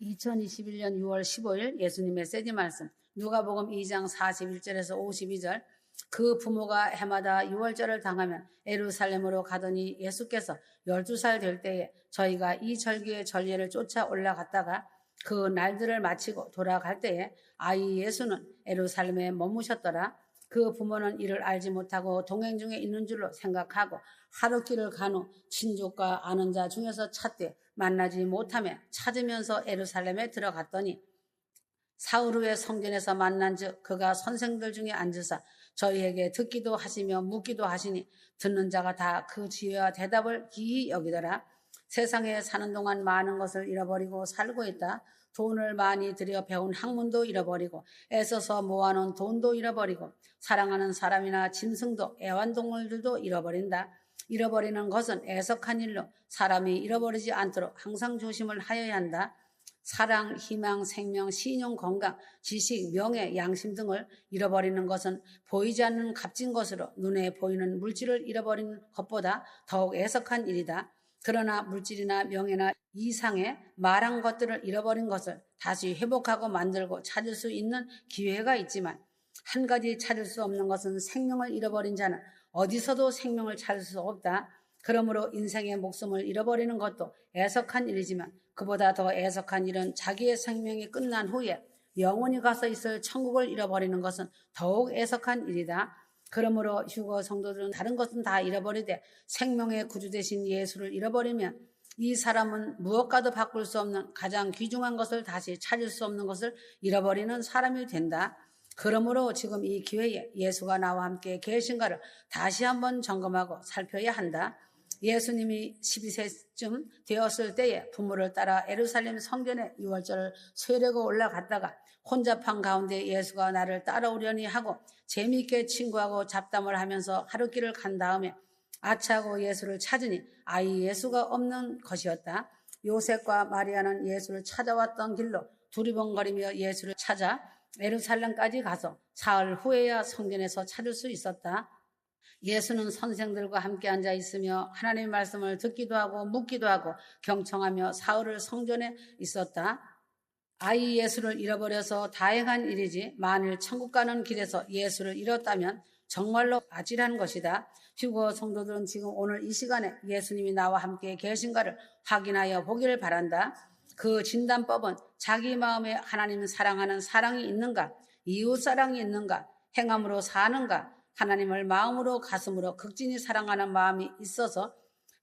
2021년 6월 15일 예수님 메시지 말씀 누가복음 2장 41절에서 52절. 그 부모가 해마다 유월절을 당하면 예루살렘으로 가더니 예수께서 12살 될 때에 저희가 이 절기의 전례를 쫓아 올라갔다가 그 날들을 마치고 돌아갈 때에 아이 예수는 예루살렘에 머무셨더라. 그 부모는 이를 알지 못하고 동행 중에 있는 줄로 생각하고 하루길을 간 후 친족과 아는 자 중에서 찾되 만나지 못하며 찾으면서 예루살렘에 들어갔더니 사흘 후에 성전에서 만난즉 그가 선생들 중에 앉으사 저희에게 듣기도 하시며 묻기도 하시니 듣는 자가 다 그 지혜와 대답을 기이 여기더라. 세상에 사는 동안 많은 것을 잃어버리고 살고 있다. 돈을 많이 들여 배운 학문도 잃어버리고 애써서 모아놓은 돈도 잃어버리고 사랑하는 사람이나 짐승도 애완동물들도 잃어버린다. 잃어버리는 것은 애석한 일로 사람이 잃어버리지 않도록 항상 조심을 하여야 한다. 사랑, 희망, 생명, 신용, 건강, 지식, 명예, 양심 등을 잃어버리는 것은 보이지 않는 값진 것으로 눈에 보이는 물질을 잃어버리는 것보다 더욱 애석한 일이다. 그러나 물질이나 명예나 이상의 말한 것들을 잃어버린 것을 다시 회복하고 만들고 찾을 수 있는 기회가 있지만 한 가지 찾을 수 없는 것은 생명을 잃어버린 자는 어디서도 생명을 찾을 수 없다. 그러므로 인생의 목숨을 잃어버리는 것도 애석한 일이지만 그보다 더 애석한 일은 자기의 생명이 끝난 후에 영원히 가서 있을 천국을 잃어버리는 것은 더욱 애석한 일이다. 그러므로 휴거 성도들은 다른 것은 다 잃어버리되 생명의 구주 되신 예수를 잃어버리면 이 사람은 무엇과도 바꿀 수 없는 가장 귀중한 것을 다시 찾을 수 없는 것을 잃어버리는 사람이 된다. 그러므로 지금 이 기회에 예수가 나와 함께 계신가를 다시 한번 점검하고 살펴야 한다. 예수님이 12세쯤 되었을 때에 부모를 따라 예루살렘 성전에 유월절을 세려고 올라갔다가 혼잡한 가운데 예수가 나를 따라오려니 하고 재미있게 친구하고 잡담을 하면서 하루길을 간 다음에 아차하고 예수를 찾으니 아이 예수가 없는 것이었다. 요셉과 마리아는 예수를 찾아왔던 길로 두리번거리며 예수를 찾아 예루살렘까지 가서 사흘 후에야 성전에서 찾을 수 있었다. 예수는 선생들과 함께 앉아 있으며 하나님의 말씀을 듣기도 하고 묻기도 하고 경청하며 사흘을 성전에 있었다. 아이 예수를 잃어버려서 다행한 일이지 만일 천국 가는 길에서 예수를 잃었다면 정말로 아찔한 것이다. 휴거 성도들은 지금 오늘 이 시간에 예수님이 나와 함께 계신가를 확인하여 보기를 바란다. 그 진단법은 자기 마음에 하나님을 사랑하는 사랑이 있는가, 이웃사랑이 있는가, 행함으로 사는가, 하나님을 마음으로 가슴으로 극진히 사랑하는 마음이 있어서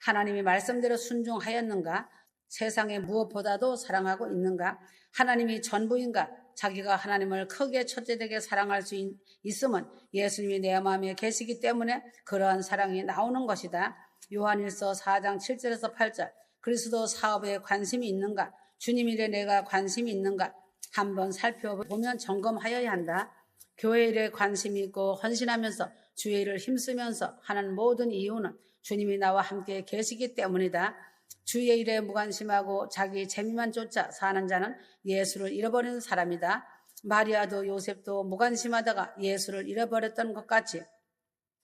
하나님의 말씀대로 순종하였는가, 세상의 무엇보다도 사랑하고 있는가, 하나님이 전부인가, 자기가 하나님을 크게 첫째되게 사랑할 수 있으면 예수님이 내 마음에 계시기 때문에 그러한 사랑이 나오는 것이다. 요한일서 4장 7절에서 8절. 그리스도 사업에 관심이 있는가, 주님 일에 내가 관심이 있는가 한번 살펴보면 점검하여야 한다. 교회 일에 관심이 있고 헌신하면서 주의 일을 힘쓰면서 하는 모든 이유는 주님이 나와 함께 계시기 때문이다. 주의 일에 무관심하고 자기 재미만 쫓아 사는 자는 예수를 잃어버리는 사람이다. 마리아도 요셉도 무관심하다가 예수를 잃어버렸던 것 같이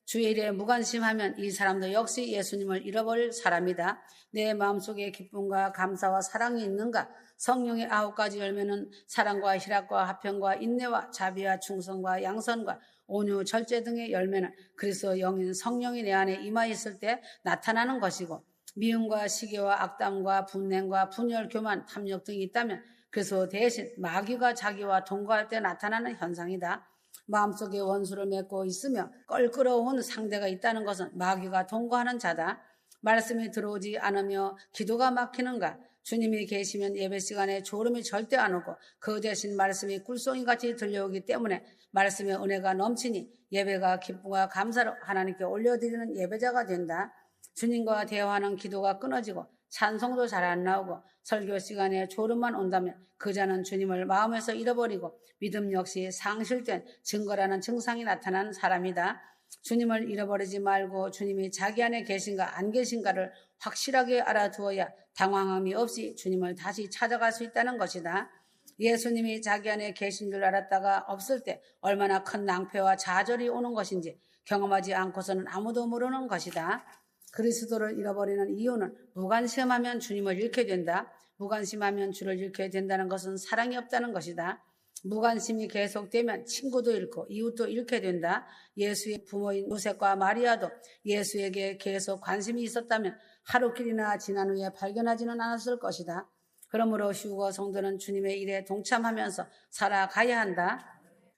주의 일에 무관심하면 이 사람도 역시 예수님을 잃어버릴 사람이다. 내 마음속에 기쁨과 감사와 사랑이 있는가? 성령의 9가지 열매는 사랑과 희락과 화평과 인내와 자비와 충성과 양선과 온유 절제 등의 열매는 그리스도 영인 성령이 내 안에 임하 있을 때 나타나는 것이고 미움과 시기와 악담과 분냉과 분열, 교만, 탐욕 등이 있다면 그리스도 대신 마귀가 자기와 동거할 때 나타나는 현상이다. 마음속에 원수를 맺고 있으며 껄끄러운 상대가 있다는 것은 마귀가 동거하는 자다. 말씀이 들어오지 않으며 기도가 막히는가? 주님이 계시면 예배 시간에 졸음이 절대 안 오고 그 대신 말씀이 꿀송이같이 들려오기 때문에 말씀의 은혜가 넘치니 예배가 기쁨과 감사로 하나님께 올려드리는 예배자가 된다. 주님과 대화하는 기도가 끊어지고 찬송도 잘 안 나오고 설교 시간에 졸음만 온다면 그 자는 주님을 마음에서 잃어버리고 믿음 역시 상실된 증거라는 증상이 나타난 사람이다. 주님을 잃어버리지 말고 주님이 자기 안에 계신가 안 계신가를 확실하게 알아두어야 당황함이 없이 주님을 다시 찾아갈 수 있다는 것이다. 예수님이 자기 안에 계신 줄 알았다가 없을 때 얼마나 큰 낭패와 좌절이 오는 것인지 경험하지 않고서는 아무도 모르는 것이다. 그리스도를 잃어버리는 이유는 무관심하면 주님을 잃게 된다. 무관심하면 주를 잃게 된다는 것은 사랑이 없다는 것이다. 무관심이 계속되면 친구도 잃고 이웃도 잃게 된다. 예수의 부모인 요셉과 마리아도 예수에게 계속 관심이 있었다면 하루길이나 지난 후에 발견하지는 않았을 것이다. 그러므로 휴거 성도는 주님의 일에 동참하면서 살아가야 한다.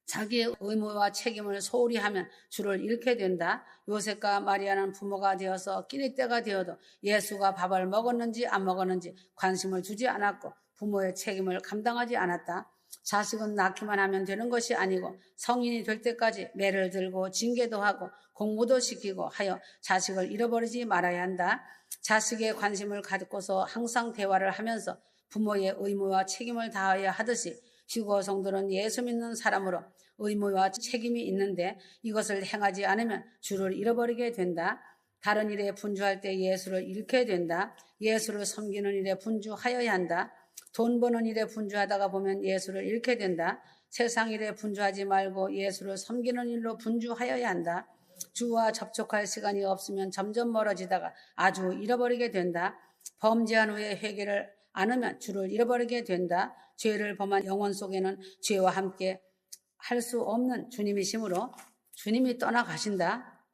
자기의 의무와 책임을 소홀히 하면 주를 잃게 된다. 요셉과 마리아는 부모가 되어서 끼니 때가 되어도 예수가 밥을 먹었는지 안 먹었는지 관심을 두지 않았고 부모의 책임을 감당하지 않았다. 자식은 낳기만 하면 되는 것이 아니고 성인이 될 때까지 매를 들고 징계도 하고 공부도 시키고 하여 자식을 잃어버리지 말아야 한다. 자식의 관심을 갖고서 항상 대화를 하면서 부모의 의무와 책임을 다해야 하듯이 휴거 성도는 예수 믿는 사람으로 의무와 책임이 있는데 이것을 행하지 않으면 주를 잃어버리게 된다. 다른 일에 분주할 때 예수를 잃게 된다. 예수를 섬기는 일에 분주하여야 한다. 돈 버는 일에 분주하다가 보면 예수를 잃게 된다. 세상 일에 분주하지 말고 예수를 섬기는 일로 분주하여야 한다. 주와 접촉할 시간이 없으면 점점 멀어지다가 아주 잃어버리게 된다. 범죄한 후에 회개를 안 하면 주를 잃어버리게 된다. 죄를 범한 영혼 속에는 죄와 함께 할 수 없는 주님이시므로 주님이 떠나가신다.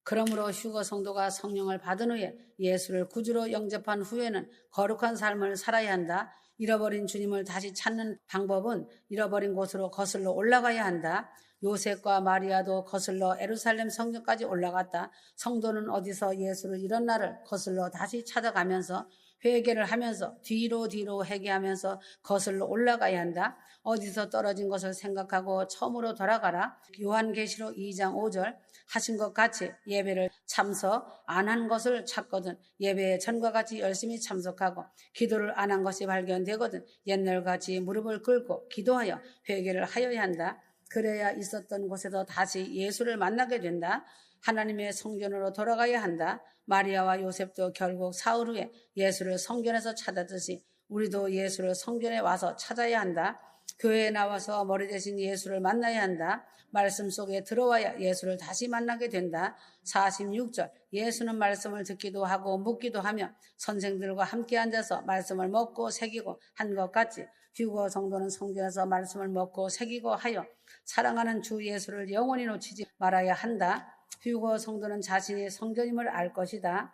그러므로 휴거 성도가 성령을 받은 후에 예수를 구주로 영접한 후에는 거룩한 삶을 살아야 한다. 잃어버린 주님을 다시 찾는 방법은 잃어버린 곳으로 거슬러 올라가야 한다. 요셉과 마리아도 거슬러 예루살렘 성전까지 올라갔다. 성도는 어디서 예수를 잃었나를 거슬러 다시 찾아가면서 회개를 하면서 뒤로 회개하면서 거슬러 올라가야 한다. 어디서 떨어진 것을 생각하고 처음으로 돌아가라. 요한계시록 2장 5절 하신 것 같이 예배를 참석 안 한 것을 찾거든 예배에 전과 같이 열심히 참석하고 기도를 안 한 것이 발견되거든 옛날같이 무릎을 꿇고 기도하여 회개를 하여야 한다. 그래야 있었던 곳에서 다시 예수를 만나게 된다. 하나님의 성전으로 돌아가야 한다. 마리아와 요셉도 결국 사흘 후에 예수를 성전에서 찾았듯이 우리도 예수를 성전에 와서 찾아야 한다. 교회에 나와서 머리 대신 예수를 만나야 한다. 말씀 속에 들어와야 예수를 다시 만나게 된다. 46절 예수는 말씀을 듣기도 하고 묻기도 하며 선생들과 함께 앉아서 말씀을 먹고 새기고 한 것 같이 휴거 성도는 성전에서 말씀을 먹고 새기고 하여 사랑하는 주 예수를 영원히 놓치지 말아야 한다. 휴거 성도는 자신이 성전임을 알 것이다.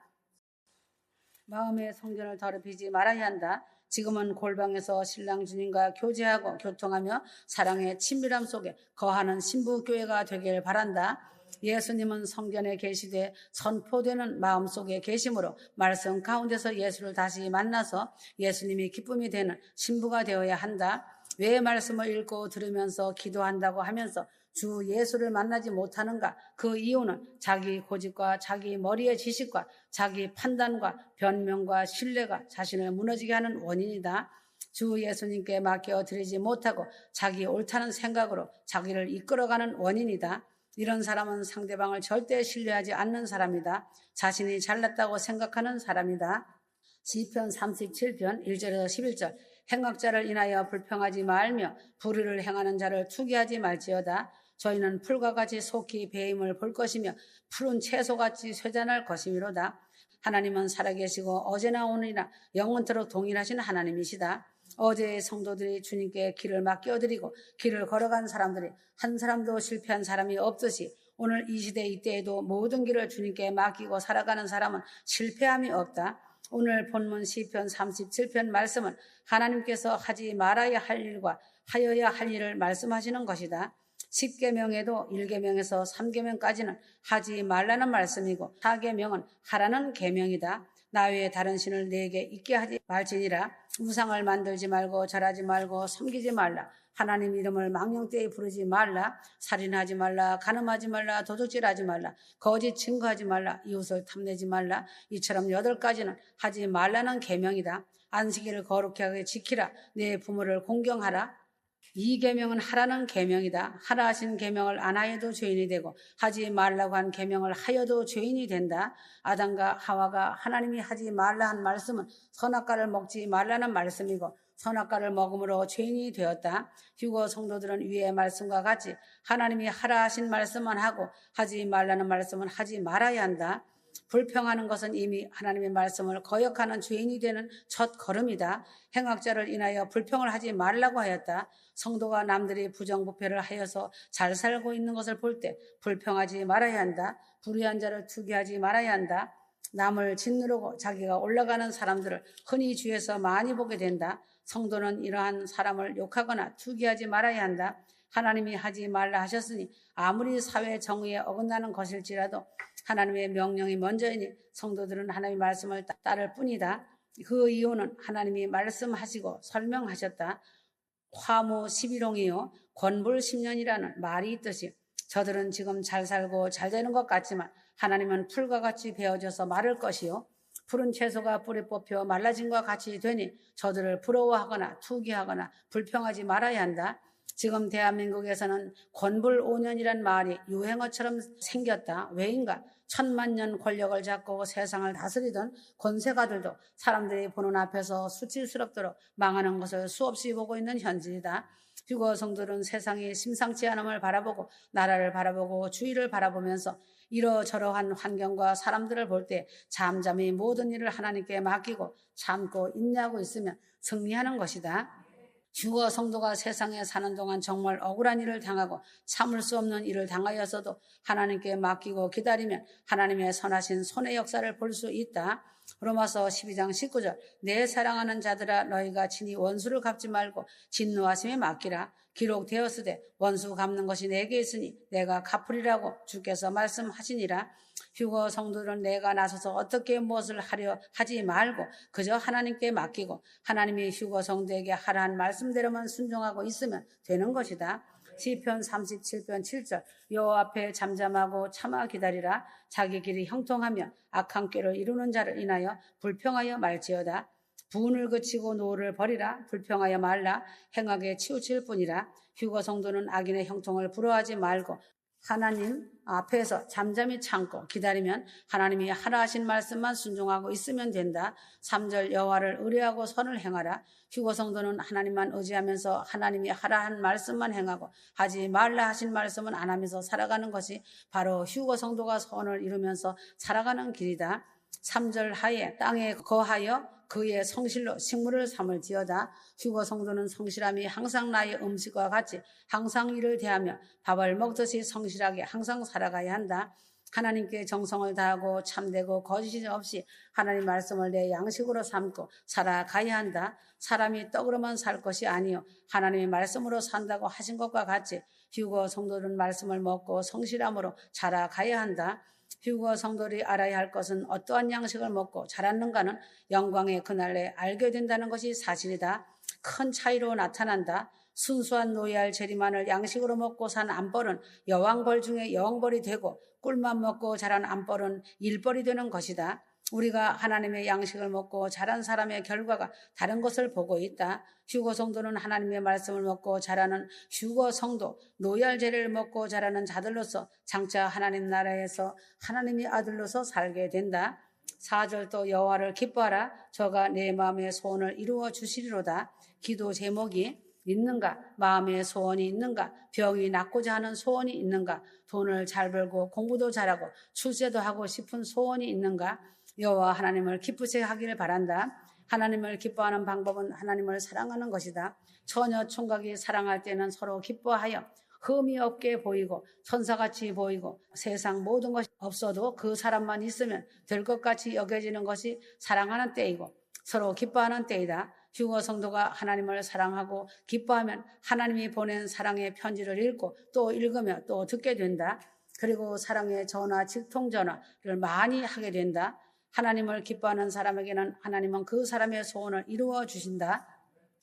마음의 성전을 더럽히지 말아야 한다. 지금은 골방에서 신랑 주님과 교제하고 교통하며 사랑의 친밀함 속에 거하는 신부교회가 되길 바란다. 예수님은 성전에 계시되 선포되는 마음속에 계심으로 말씀 가운데서 예수를 다시 만나서 예수님이 기쁨이 되는 신부가 되어야 한다. 왜 말씀을 읽고 들으면서 기도한다고 하면서 주 예수를 만나지 못하는가? 그 이유는 자기 고집과 자기 머리의 지식과 자기 판단과 변명과 신뢰가 자신을 무너지게 하는 원인이다. 주 예수님께 맡겨드리지 못하고 자기 옳다는 생각으로 자기를 이끌어가는 원인이다. 이런 사람은 상대방을 절대 신뢰하지 않는 사람이다. 자신이 잘났다고 생각하는 사람이다. 시편 37편 1절에서 11절 행악자를 인하여 불평하지 말며 불의를 행하는 자를 투기하지 말지어다. 저희는 풀과 같이 속히 배임을 볼 것이며 푸른 채소같이 쇠잔할 것이미로다. 하나님은 살아계시고 어제나 오늘이나 영원토록 동일하신 하나님이시다. 어제의 성도들이 주님께 길을 맡겨드리고 길을 걸어간 사람들이 한 사람도 실패한 사람이 없듯이 오늘 이 시대 이때에도 모든 길을 주님께 맡기고 살아가는 사람은 실패함이 없다. 오늘 본문 시편 37편 말씀은 하나님께서 하지 말아야 할 일과 하여야 할 일을 말씀하시는 것이다. 10계명에도 1계명에서 3계명까지는 하지 말라는 말씀이고 4계명은 하라는 계명이다. 나 외에 다른 신을 내게 있게 하지 말지니라. 우상을 만들지 말고 절하지 말고 섬기지 말라. 하나님 이름을 망령되이 부르지 말라. 살인하지 말라. 간음하지 말라. 도둑질하지 말라. 거짓 증거하지 말라. 이웃을 탐내지 말라. 이처럼 8가지는 하지 말라는 계명이다. 안식일을 거룩하게 지키라. 내 부모를 공경하라. 이 계명은 하라는 계명이다. 하라 하신 계명을 안 하여도 죄인이 되고 하지 말라고 한 계명을 하여도 죄인이 된다. 아담과 하와가 하나님이 하지 말라 한 말씀은 선악과를 먹지 말라는 말씀이고 선악과를 먹음으로 죄인이 되었다. 휴거 성도들은 위의 말씀과 같이 하나님이 하라 하신 말씀만 하고 하지 말라는 말씀은 하지 말아야 한다. 불평하는 것은 이미 하나님의 말씀을 거역하는 죄인이 되는 첫 걸음이다. 행악자를 인하여 불평을 하지 말라고 하였다. 성도가 남들이 부정부패를 하여서 잘 살고 있는 것을 볼 때 불평하지 말아야 한다. 불의한 자를 투기하지 말아야 한다. 남을 짓누르고 자기가 올라가는 사람들을 흔히 주위에서 많이 보게 된다. 성도는 이러한 사람을 욕하거나 투기하지 말아야 한다. 하나님이 하지 말라 하셨으니 아무리 사회 정의에 어긋나는 것일지라도 하나님의 명령이 먼저이니 성도들은 하나님의 말씀을 따를 뿐이다. 그 이유는 하나님이 말씀하시고 설명하셨다. 화무 11홍이요 권불 10년이라는 말이 있듯이 저들은 지금 잘 살고 잘 되는 것 같지만 하나님은 풀과 같이 베어져서 마를 것이요 푸른 채소가 뿌리 뽑혀 말라진 것 같이 되니 저들을 부러워하거나 투기하거나 불평하지 말아야 한다. 지금 대한민국에서는 권불 5년이란 말이 유행어처럼 생겼다. 왜인가? 1000만 년 권력을 잡고 세상을 다스리던 권세가들도 사람들이 보는 앞에서 수치스럽도록 망하는 것을 수없이 보고 있는 현실이다. 휴거 성도들은 세상이 심상치 않음을 바라보고 나라를 바라보고 주위를 바라보면서 이러저러한 환경과 사람들을 볼 때 잠잠히 모든 일을 하나님께 맡기고 참고 인내하고 있으면 승리하는 것이다. 휴거 성도가 세상에 사는 동안 정말 억울한 일을 당하고 참을 수 없는 일을 당하여서도 하나님께 맡기고 기다리면 하나님의 선하신 손의 역사를 볼 수 있다. 로마서 12장 19절 내 사랑하는 자들아 너희가 친히 원수를 갚지 말고 진노하심에 맡기라. 기록되었으되 원수 갚는 것이 내게 있으니 내가 갚으리라고 주께서 말씀하시니라. 휴거 성도들은 내가 나서서 어떻게 무엇을 하려 하지 말고 그저 하나님께 맡기고 하나님이 휴거 성도에게 하라는 말씀대로만 순종하고 있으면 되는 것이다. 시편 37편 7절 여호와 앞에 잠잠하고 참아 기다리라. 자기 길이 형통하며 악한 꾀를 이루는 자를 인하여 불평하여 말지어다. 분을 그치고 노를 버리라. 불평하여 말라. 행하게 치우칠 뿐이라. 휴거 성도는 악인의 형통을 부러워하지 말고 하나님 앞에서 잠잠히 참고 기다리면 하나님이 하라 하신 말씀만 순종하고 있으면 된다. 3절 여호와를 의뢰하고 선을 행하라. 휴거 성도는 하나님만 의지하면서 하나님이 하라 한 말씀만 행하고 하지 말라 하신 말씀은 안 하면서 살아가는 것이 바로 휴거 성도가 선을 이루면서 살아가는 길이다. 3절 하에 땅에 거하여 그의 성실로 식물을 삼을지어다. 휴거 성도는 성실함이 항상 나의 음식과 같이 항상 이를 대하며 밥을 먹듯이 성실하게 항상 살아가야 한다. 하나님께 정성을 다하고 참되고 거짓이 없이 하나님 말씀을 내 양식으로 삼고 살아가야 한다. 사람이 떡으로만 살 것이 아니요 하나님의 말씀으로 산다고 하신 것과 같이 휴거 성도들은 말씀을 먹고 성실함으로 자라가야 한다. 휴거 성도들이 알아야 할 것은 어떠한 양식을 먹고 자랐는가는 영광의 그날에 알게 된다는 것이 사실이다. 큰 차이로 나타난다. 순수한 노예할 재리만을 양식으로 먹고 산 암벌은 여왕벌 중에 여왕벌이 되고 꿀만 먹고 자란 암벌은 일벌이 되는 것이다. 우리가 하나님의 양식을 먹고 자란 사람의 결과가 다른 것을 보고 있다. 휴거 성도는 하나님의 말씀을 먹고 자라는 휴거 성도, 노예할 재를 먹고 자라는 자들로서 장차 하나님 나라에서 하나님의 아들로서 살게 된다. 4절 또 여호와를 기뻐하라. 저가 내 마음의 소원을 이루어 주시리로다. 기도 제목이 있는가? 마음의 소원이 있는가? 병이 낫고자 하는 소원이 있는가? 돈을 잘 벌고 공부도 잘하고 출세도 하고 싶은 소원이 있는가? 여호와 하나님을 기쁘게 하기를 바란다. 하나님을 기뻐하는 방법은 하나님을 사랑하는 것이다. 처녀 총각이 사랑할 때는 서로 기뻐하여 흠이 없게 보이고 천사같이 보이고 세상 모든 것이 없어도 그 사람만 있으면 될 것 같이 여겨지는 것이 사랑하는 때이고 서로 기뻐하는 때이다. 휴거 성도가 하나님을 사랑하고 기뻐하면 하나님이 보낸 사랑의 편지를 읽고 또 읽으며 또 듣게 된다. 그리고 사랑의 전화, 직통 전화를 많이 하게 된다. 하나님을 기뻐하는 사람에게는 하나님은 그 사람의 소원을 이루어 주신다.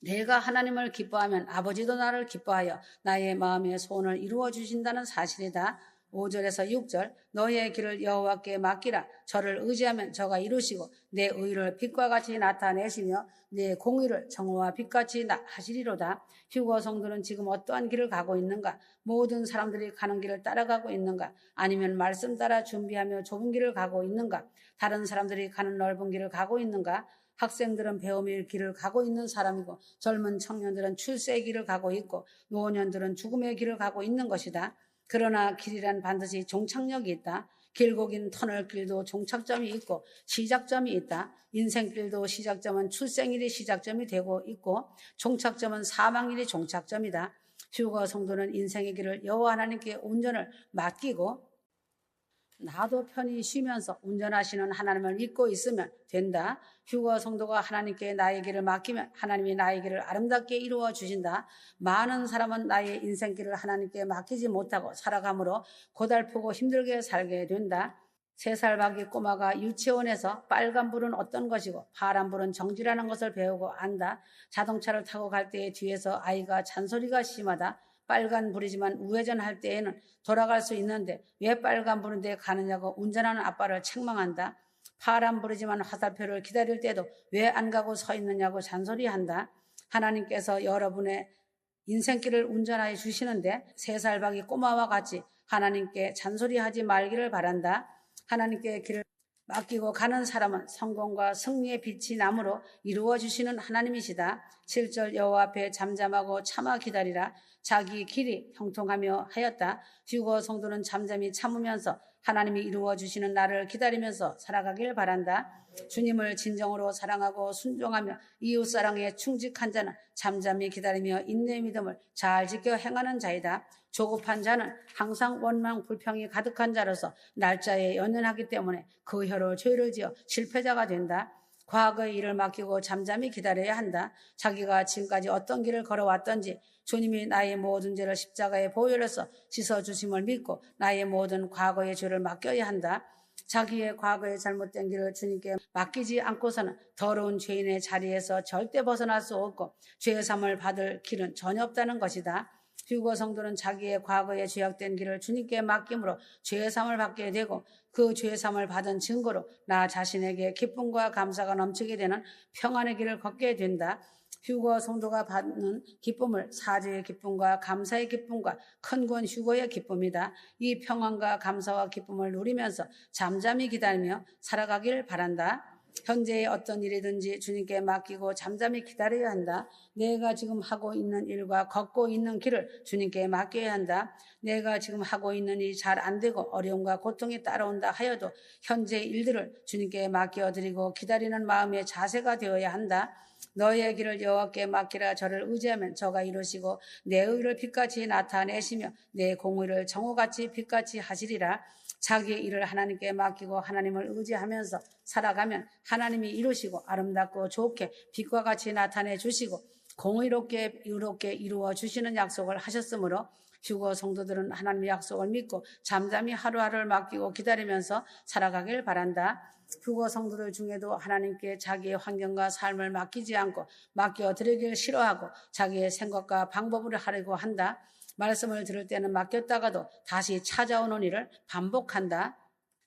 내가 하나님을 기뻐하면 아버지도 나를 기뻐하여 나의 마음의 소원을 이루어 주신다는 사실이다. 5절에서 6절 너의 길을 여호와께 맡기라. 저를 의지하면 저가 이루시고 내 의를 빛과 같이 나타내시며 내 공의를 정오와 빛같이 하시리로다. 휴거 성도는 지금 어떠한 길을 가고 있는가? 모든 사람들이 가는 길을 따라가고 있는가? 아니면 말씀 따라 준비하며 좁은 길을 가고 있는가? 다른 사람들이 가는 넓은 길을 가고 있는가? 학생들은 배움의 길을 가고 있는 사람이고 젊은 청년들은 출세의 길을 가고 있고 노년들은 죽음의 길을 가고 있는 것이다. 그러나 길이란 반드시 종착역이 있다. 길고 긴 터널길도 종착점이 있고 시작점이 있다. 인생길도 시작점은 출생일이 시작점이 되고 있고 종착점은 사망일이 종착점이다. 휴거 성도는 인생의 길을 여호와 하나님께 운전을 맡기고 나도 편히 쉬면서 운전하시는 하나님을 믿고 있으면 된다. 휴거 성도가 하나님께 나의 길을 맡기면 하나님이 나의 길을 아름답게 이루어 주신다. 많은 사람은 나의 인생길을 하나님께 맡기지 못하고 살아가므로 고달프고 힘들게 살게 된다. 3살 박이 꼬마가 유치원에서 빨간불은 어떤 것이고 파란불은 정지라는 것을 배우고 안다. 자동차를 타고 갈 때에 뒤에서 아이가 잔소리가 심하다. 빨간불이지만 우회전할 때에는 돌아갈 수 있는데 왜 빨간불인데 가느냐고 운전하는 아빠를 책망한다. 파란불이지만 화살표를 기다릴 때도 왜 안 가고 서 있느냐고 잔소리한다. 하나님께서 여러분의 인생길을 운전하여 주시는데 3살 박이 꼬마와 같이 하나님께 잔소리하지 말기를 바란다. 하나님께 길을 맡기고 가는 사람은 성공과 승리의 빛이 나므로 이루어 주시는 하나님이시다. 7절 여호와 앞에 잠잠하고 참아 기다리라. 자기 길이 형통하며 하였다. 휴거 성도는 잠잠히 참으면서 하나님이 이루어 주시는 날을 기다리면서 살아가길 바란다. 주님을 진정으로 사랑하고 순종하며 이웃사랑에 충직한 자는 잠잠히 기다리며 인내의 믿음을 잘 지켜 행하는 자이다. 조급한 자는 항상 원망 불평이 가득한 자로서 날짜에 연연하기 때문에 그 혀로 죄를 지어 실패자가 된다. 과거의 일을 맡기고 잠잠히 기다려야 한다. 자기가 지금까지 어떤 길을 걸어왔던지 주님이 나의 모든 죄를 십자가에 보혈로서 씻어주심을 믿고 나의 모든 과거의 죄를 맡겨야 한다. 자기의 과거의 잘못된 길을 주님께 맡기지 않고서는 더러운 죄인의 자리에서 절대 벗어날 수 없고 죄사함을 받을 길은 전혀 없다는 것이다. 휴거 성도는 자기의 과거에 죄악된 길을 주님께 맡김으로 죄사함을 받게 되고 그 죄사함을 받은 증거로 나 자신에게 기쁨과 감사가 넘치게 되는 평안의 길을 걷게 된다. 휴거 성도가 받는 기쁨을 사죄의 기쁨과 감사의 기쁨과 큰 건 휴거의 기쁨이다. 이 평안과 감사와 기쁨을 누리면서 잠잠히 기다리며 살아가길 바란다. 현재의 어떤 일이든지 주님께 맡기고 잠잠히 기다려야 한다. 내가 지금 하고 있는 일과 걷고 있는 길을 주님께 맡겨야 한다. 내가 지금 하고 있는 일이 잘 안 되고 어려움과 고통이 따라온다 하여도 현재의 일들을 주님께 맡겨드리고 기다리는 마음의 자세가 되어야 한다. 너의 길을 여호와께 맡기라. 저를 의지하면 저가 이루시고 내 의를 빛같이 나타내시며 내 공의를 정오같이 빛같이 하시리라. 자기의 일을 하나님께 맡기고 하나님을 의지하면서 살아가면 하나님이 이루시고 아름답고 좋게 빛과 같이 나타내 주시고 공의롭게 의롭게 이루어 주시는 약속을 하셨으므로 휴거 성도들은 하나님의 약속을 믿고 잠잠히 하루하루를 맡기고 기다리면서 살아가길 바란다. 휴거 성도들 중에도 하나님께 자기의 환경과 삶을 맡기지 않고 맡겨드리길 싫어하고 자기의 생각과 방법을 하려고 한다. 말씀을 들을 때는 맡겼다가도 다시 찾아오는 일을 반복한다.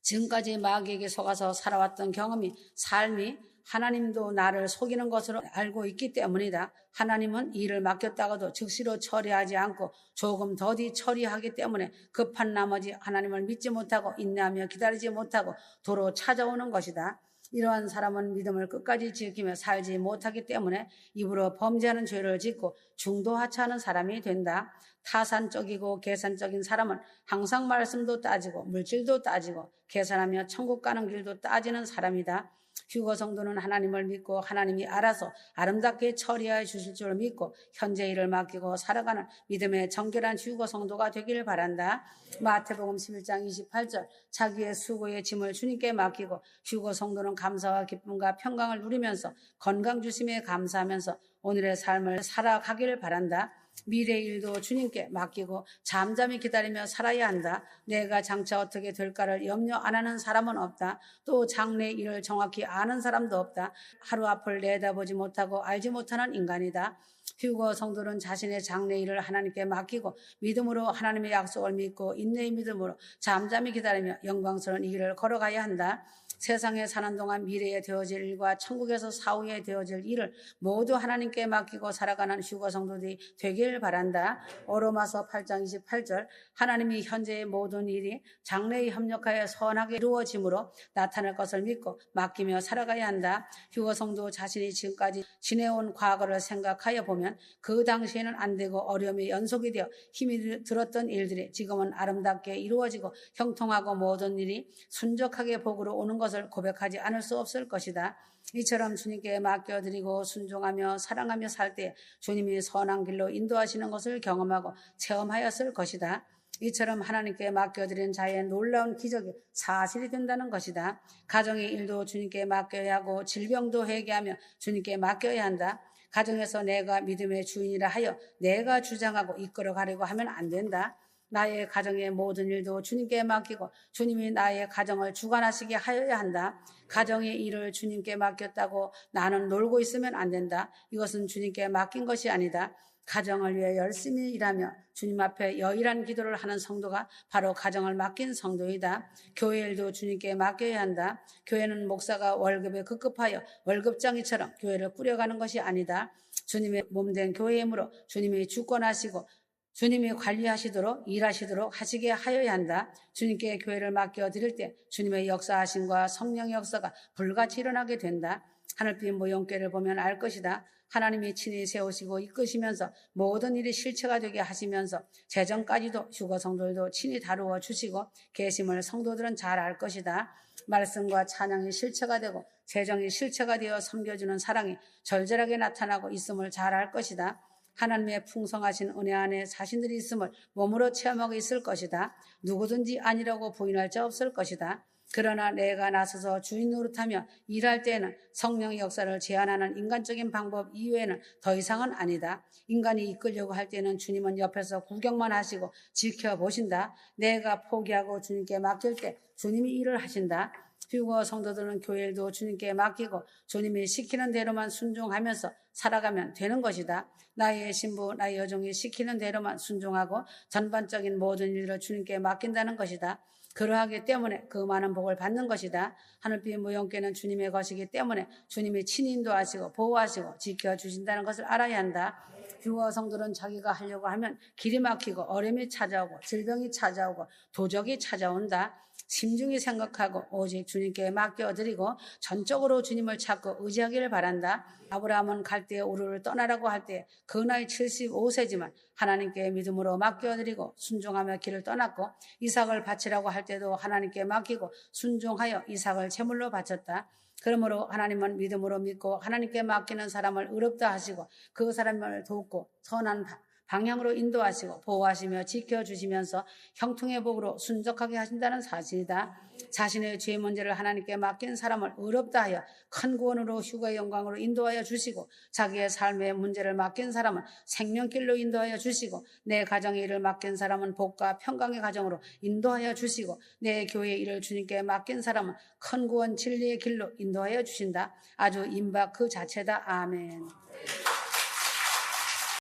지금까지 마귀에게 속아서 살아왔던 경험이 삶이 하나님도 나를 속이는 것으로 알고 있기 때문이다. 하나님은 일을 맡겼다가도 즉시로 처리하지 않고 조금 더디 처리하기 때문에 급한 나머지 하나님을 믿지 못하고 인내하며 기다리지 못하고 도로 찾아오는 것이다. 이러한 사람은 믿음을 끝까지 지키며 살지 못하기 때문에 입으로 범죄하는 죄를 짓고 중도하차하는 사람이 된다. 타산적이고 계산적인 사람은 항상 말씀도 따지고 물질도 따지고 계산하며 천국 가는 길도 따지는 사람이다. 휴거 성도는 하나님을 믿고 하나님이 알아서 아름답게 처리하여 주실 줄 믿고 현재 일을 맡기고 살아가는 믿음의 정결한 휴거 성도가 되기를 바란다. 마태복음 11장 28절 자기의 수고의 짐을 주님께 맡기고 휴거 성도는 감사와 기쁨과 평강을 누리면서 건강 주심에 감사하면서 오늘의 삶을 살아가기를 바란다. 미래의 일도 주님께 맡기고 잠잠히 기다리며 살아야 한다. 내가 장차 어떻게 될까를 염려 안 하는 사람은 없다. 또 장래의 일을 정확히 아는 사람도 없다. 하루 앞을 내다보지 못하고 알지 못하는 인간이다. 휴거 성도는 자신의 장래 일을 하나님께 맡기고 믿음으로 하나님의 약속을 믿고 인내의 믿음으로 잠잠히 기다리며 영광스러운 이 길을 걸어가야 한다. 세상에 사는 동안 미래에 되어질 일과 천국에서 사후에 되어질 일을 모두 하나님께 맡기고 살아가는 휴거 성도들이 되길 바란다. 로마서 8장 28절 하나님이 현재의 모든 일이 장래에 협력하여 선하게 이루어짐으로 나타날 것을 믿고 맡기며 살아가야 한다. 휴거 성도 자신이 지금까지 지내온 과거를 생각하여 보면 돌아보면 그 당시에는 안 되고 어려움이 연속이 되어 힘이 들었던 일들이 지금은 아름답게 이루어지고 형통하고 모든 일이 순적하게 복으로 오는 것을 고백하지 않을 수 없을 것이다. 이처럼 주님께 맡겨드리고 순종하며 사랑하며 살 때 주님이 선한 길로 인도하시는 것을 경험하고 체험하였을 것이다. 이처럼 하나님께 맡겨드린 자의 놀라운 기적이 사실이 된다는 것이다. 가정의 일도 주님께 맡겨야 하고 질병도 회개하며 주님께 맡겨야 한다. 가정에서 내가 믿음의 주인이라 하여 내가 주장하고 이끌어가려고 하면 안 된다. 나의 가정의 모든 일도 주님께 맡기고 주님이 나의 가정을 주관하시게 하여야 한다. 가정의 일을 주님께 맡겼다고 나는 놀고 있으면 안 된다. 이것은 주님께 맡긴 것이 아니다. 가정을 위해 열심히 일하며 주님 앞에 여일한 기도를 하는 성도가 바로 가정을 맡긴 성도이다. 교회 일도 주님께 맡겨야 한다. 교회는 목사가 월급에 급급하여 월급장이처럼 교회를 꾸려가는 것이 아니다. 주님의 몸된 교회이므로 주님이 주권하시고 주님이 관리하시도록 일하시도록 하시게 하여야 한다. 주님께 교회를 맡겨드릴 때 주님의 역사하심과 성령의 역사가 불같이 일어나게 된다. 하늘빛 모형궤를 보면 알 것이다. 하나님이 친히 세우시고 이끄시면서 모든 일이 실체가 되게 하시면서 재정까지도 휴거 성도들도 친히 다루어 주시고 계심을 성도들은 잘 알 것이다. 말씀과 찬양이 실체가 되고 재정이 실체가 되어 섬겨주는 사랑이 절절하게 나타나고 있음을 잘 알 것이다. 하나님의 풍성하신 은혜 안에 자신들이 있음을 몸으로 체험하고 있을 것이다. 누구든지 아니라고 부인할 자 없을 것이다. 그러나 내가 나서서 주인 노릇하며 일할 때에는 성령의 역사를 제한하는 인간적인 방법 이외에는 더 이상은 아니다. 인간이 이끌려고 할 때는 주님은 옆에서 구경만 하시고 지켜보신다. 내가 포기하고 주님께 맡길 때 주님이 일을 하신다. 휴거 성도들은 교회도 주님께 맡기고 주님이 시키는 대로만 순종하면서 살아가면 되는 것이다. 나의 신부, 나의 여종이 시키는 대로만 순종하고 전반적인 모든 일을 주님께 맡긴다는 것이다. 그러하기 때문에 그 많은 복을 받는 것이다. 하늘빛 무용께는 주님의 것이기 때문에 주님이 친히 인도하시고 보호하시고 지켜주신다는 것을 알아야 한다. 휴거 성들은 자기가 하려고 하면 길이 막히고 어려움이 찾아오고 질병이 찾아오고 도적이 찾아온다. 심중히 생각하고 오직 주님께 맡겨드리고 전적으로 주님을 찾고 의지하기를 바란다. 아브라함은 갈대에 우르를 떠나라고 할 때 그 나이 75세지만 하나님께 믿음으로 맡겨드리고 순종하며 길을 떠났고 이삭을 바치라고 할 때도 하나님께 맡기고 순종하여 이삭을 제물로 바쳤다. 그러므로 하나님은 믿음으로 믿고 하나님께 맡기는 사람을 의롭다 하시고 그 사람을 돕고 선한 방향으로 인도하시고 보호하시며 지켜주시면서 형통의 복으로 순적하게 하신다는 사실이다. 자신의 죄 문제를 하나님께 맡긴 사람을 의롭다 하여 큰 구원으로 휴거의 영광으로 인도하여 주시고 자기의 삶의 문제를 맡긴 사람은 생명길로 인도하여 주시고 내 가정의 일을 맡긴 사람은 복과 평강의 가정으로 인도하여 주시고 내 교회의 일을 주님께 맡긴 사람은 큰 구원 진리의 길로 인도하여 주신다. 아주 임박 그 자체다. 아멘.